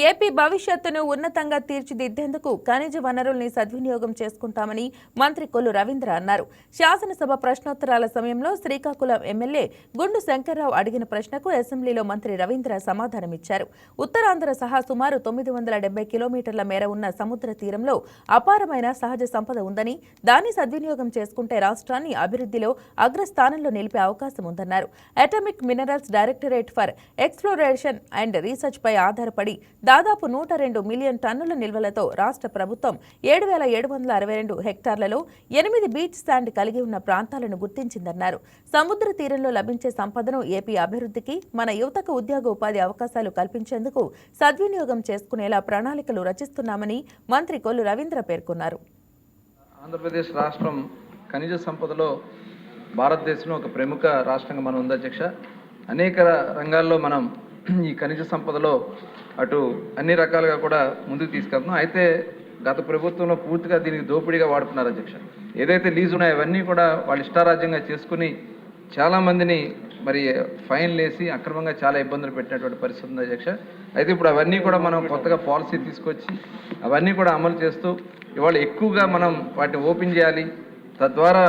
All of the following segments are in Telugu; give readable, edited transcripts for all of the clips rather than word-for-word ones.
ఏపీ భవిష్యత్తును ఉన్నతంగా తీర్చిదిద్దేందుకు ఖనిజ వనరుల్ని సద్వినియోగం చేసుకుంటామని మంత్రి కొల్లు రవీంద్ర అన్నారు. శాసనసభ ప్రశ్నోత్తరాల సమయంలో శ్రీకాకుళం ఎమ్మెల్యే గుండు శంకర్రావు అడిగిన ప్రశ్నకు అసెంబ్లీలో మంత్రి రవీంద్ర సమాధానమిచ్చారు. ఉత్తరాంధ్ర సహా సుమారు 970 కిలోమీటర్ల మేర ఉన్న సముద్ర తీరంలో అపారమైన సహజ సంపద ఉందని, దాన్ని సద్వినియోగం చేసుకుంటే రాష్ట్రాన్ని అభివృద్ధిలో అగ్రస్థానంలో నిలిపే అవకాశం ఉందన్నారు. Atomic minerals directorate for exploration and research పై ఆధారపడి దాదాపు 102 మిలియన్ టన్నుల నిల్వలతో రాష్ట్ర ప్రభుత్వం 7,762 హెక్టార్లలో 8 బీచ్ శాండ్ కలిగి ఉన్న ప్రాంతాలను గుర్తించిందన్నారు. సముద్ర తీరంలో లభించే సంపదను ఏపీ అభివృద్ధికి, మన యువతకు ఉద్యోగ ఉపాధి అవకాశాలు కల్పించేందుకు సద్వినియోగం చేసుకునేలా ప్రణాళికలు రచిస్తున్నామని మంత్రి కొల్లు రవీంద్ర పేర్కొన్నారు. ఆంధ్రప్రదేశ్ రాష్ట్రం ఖనిజ సంపదలో భారతదేశంలో ఒక ప్రముఖ రాష్ట్రంగా మనం ఉంది అధ్యక్ష. అనేక రంగాల్లో మనం ఈ ఖనిజ సంపదలో అటు అన్ని రకాలుగా కూడా ముందుకు తీసుకెళ్తున్నాం. అయితే గత ప్రభుత్వంలో పూర్తిగా దీనికి దోపిడీగా వాడుతున్నారు అధ్యక్ష. ఏదైతే లీజు ఉన్నాయో అవన్నీ కూడా వాళ్ళు ఇష్టారాజ్యంగా చేసుకుని చాలామందిని మరి ఫైన్లు వేసి అక్రమంగా చాలా ఇబ్బందులు పెట్టినటువంటి పరిస్థితి ఉంది అధ్యక్ష. అయితే ఇప్పుడు అవన్నీ కూడా మనం కొత్తగా పాలసీ తీసుకొచ్చి అవన్నీ కూడా అమలు చేస్తూ ఇవాళ ఎక్కువగా మనం వాటిని ఓపెన్ చేయాలి, తద్వారా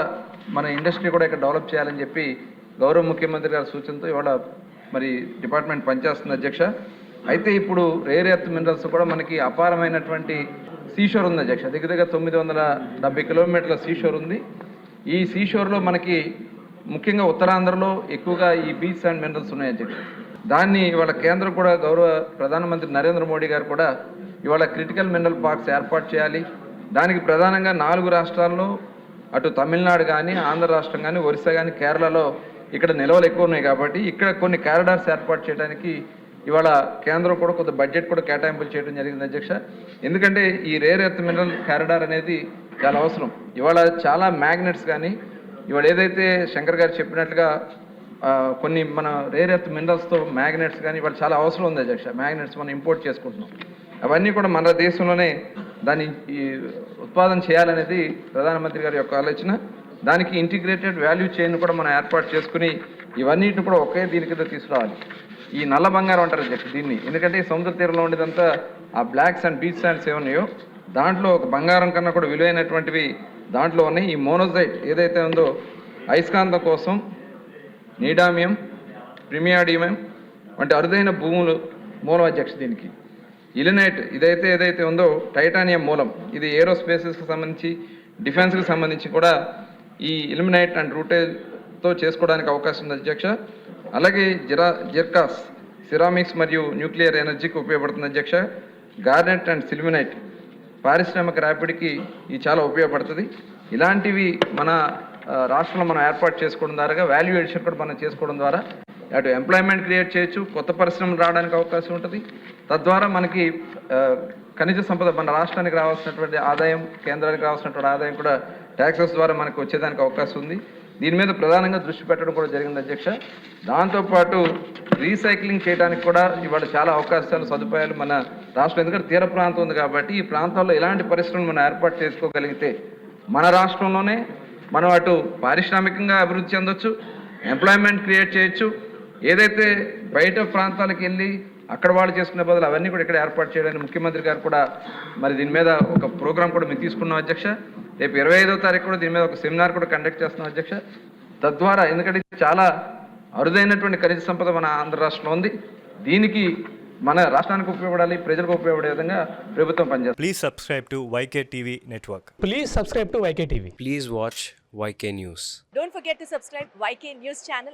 మన ఇండస్ట్రీ కూడా ఇక్కడ డెవలప్ చేయాలని చెప్పి గౌరవ ముఖ్యమంత్రి గారి సూచనతో ఇవాళ మరి డిపార్ట్మెంట్ పనిచేస్తుంది అధ్యక్ష. అయితే ఇప్పుడు రేర్ ఎర్త్ మినరల్స్ కూడా మనకి అపారమైనటువంటి సీషోర్ ఉంది అధ్యక్ష. దగ్గర 970 కిలోమీటర్ల సీషోర్ ఉంది. ఈ సీషోర్లో మనకి ముఖ్యంగా ఉత్తరాంధ్రలో ఎక్కువగా ఈ బీచ్ అండ్ మినరల్స్ ఉన్నాయి అధ్యక్ష. దాన్ని ఇవాళ కేంద్రం కూడా గౌరవ ప్రధానమంత్రి నరేంద్ర మోడీ గారు కూడా ఇవాళ క్రిటికల్ మినరల్ పార్క్స్ ఏర్పాటు చేయాలి. దానికి ప్రధానంగా 4 రాష్ట్రాల్లో అటు తమిళనాడు కానీ, ఆంధ్ర రాష్ట్రం కానీ, ఒరిస్సా కానీ, కేరళలో ఇక్కడ నిల్వలు ఎక్కువ ఉన్నాయి కాబట్టి ఇక్కడ కొన్ని కారిడార్స్ ఏర్పాటు చేయడానికి ఇవాళ కేంద్రం కూడా కొంత బడ్జెట్ కూడా కేటాయింపులు చేయడం జరిగింది అధ్యక్ష. ఎందుకంటే ఈ రేర్ ఎర్త్ మినరల్ కారిడార్ అనేది చాలా అవసరం. ఇవాళ చాలా మ్యాగ్నెట్స్ కానీ ఇవాళ ఏదైతే శంకర్ గారు చెప్పినట్లుగా కొన్ని మన రేర్ ఎర్త్ మినరల్స్తో మ్యాగ్నెట్స్ కానీ ఇవాళ చాలా అవసరం ఉంది అధ్యక్ష. మ్యాగ్నెట్స్ మనం ఇంపోర్ట్ చేసుకుంటున్నాం. అవన్నీ కూడా మన దేశంలోనే దాన్ని ఉత్పాదన చేయాలనేది ప్రధానమంత్రి గారి యొక్క ఆలోచన. దానికి ఇంటిగ్రేటెడ్ వాల్యూ చైన్ కూడా మనం ఏర్పాటు చేసుకుని ఇవన్నిటిని కూడా ఒకే దీని కింద తీసుకురావాలి. ఈ నల్ల బంగారం అంటారు అధ్యక్ష దీన్ని. ఎందుకంటే సముద్ర తీరంలో ఉండేదంతా ఆ బ్లాక్స్ అండ్ బీచ్ శాండ్స్ ఏమన్నాయో దాంట్లో ఒక బంగారం కన్నా కూడా విలువైనటువంటివి దాంట్లో ఉన్నాయి. ఈ మోనోజైట్ ఏదైతే ఉందో అయస్కాంతం కోసం నీడామియం, ప్రిమియాడియం వంటి అరుదైన భూములు మూలం అధ్యక్ష. దీనికి ఇలినైట్ ఏదైతే ఉందో టైటానియం మూలం. ఇది ఏరోస్పేసెస్కి సంబంధించి, డిఫెన్స్కి సంబంధించి కూడా ఈ ఇలిమినైట్ అండ్ రూటేజ్తో చేసుకోవడానికి అవకాశం ఉంది అధ్యక్ష. అలాగే జిర్కాస్ సిరామిక్స్ మరియు న్యూక్లియర్ ఎనర్జీకి ఉపయోగపడుతుంది అధ్యక్ష. గార్నెట్ అండ్ సిల్వినైట్ పారిశ్రామిక రాపిడికి ఇది చాలా ఉపయోగపడుతుంది. ఇలాంటివి మన రాష్ట్రంలో మనం ఏర్పాటు చేసుకోవడం ద్వారా వాల్యూ ఎడిషన్ కూడా మనం చేసుకోవడం ద్వారా అటు ఎంప్లాయ్మెంట్ క్రియేట్ చేయొచ్చు, కొత్త పరిశ్రమలు రావడానికి అవకాశం ఉంటుంది. తద్వారా మనకి ఖనిజ సంపద మన రాష్ట్రానికి రావాల్సినటువంటి ఆదాయం, కేంద్రానికి రావాల్సినటువంటి ఆదాయం కూడా ట్యాక్సెస్ ద్వారా మనకు వచ్చేదానికి అవకాశం ఉంది. దీని మీద ప్రధానంగా దృష్టి పెట్టడం కూడా జరిగింది అధ్యక్ష. దాంతోపాటు రీసైక్లింగ్ చేయడానికి కూడా ఇవాళ చాలా అవకాశాలు, సదుపాయాలు మన రాష్ట్రం, ఎందుకంటే తీర ప్రాంతం ఉంది కాబట్టి ఈ ప్రాంతాల్లో ఎలాంటి పరిశ్రమలు మనం ఏర్పాటు చేసుకోగలిగితే మన రాష్ట్రంలోనే మనం అటు పారిశ్రామికంగా అభివృద్ధి చెందొచ్చు, ఎంప్లాయ్మెంట్ క్రియేట్ చేయొచ్చు. ఏదైతే బయట ప్రాంతాలకు వెళ్ళి అక్కడ వాళ్ళు చేసుకునే బదులు అవన్నీ కూడా ఇక్కడ ఏర్పాటు చేయడానికి ముఖ్యమంత్రి గారు కూడా మరి దీని మీద ఒక ప్రోగ్రాం కూడా మేము తీసుకున్నాం అధ్యక్ష. రేపు 25వ తారీఖు కూడా దీని మీద ఒక సెమినార్ కూడా కండక్ట్ చేస్తున్నాం అధ్యక్ష. తద్వారా ఎందుకంటే చాలా అరుదైనటువంటి ఖనిజ సంపద మన ఆంధ్ర రాష్ట్రంలో ఉంది. దీనికి మన రాష్ట్రానికి ఉపయోగపడాలి, ప్రజలకు ఉపయోగపడే విధంగా ప్రభుత్వం పనిచేస్తుంది. Please subscribe to YK TV Network. Please subscribe to YK TV. Please watch YK News. Don't forget to subscribe YK News channel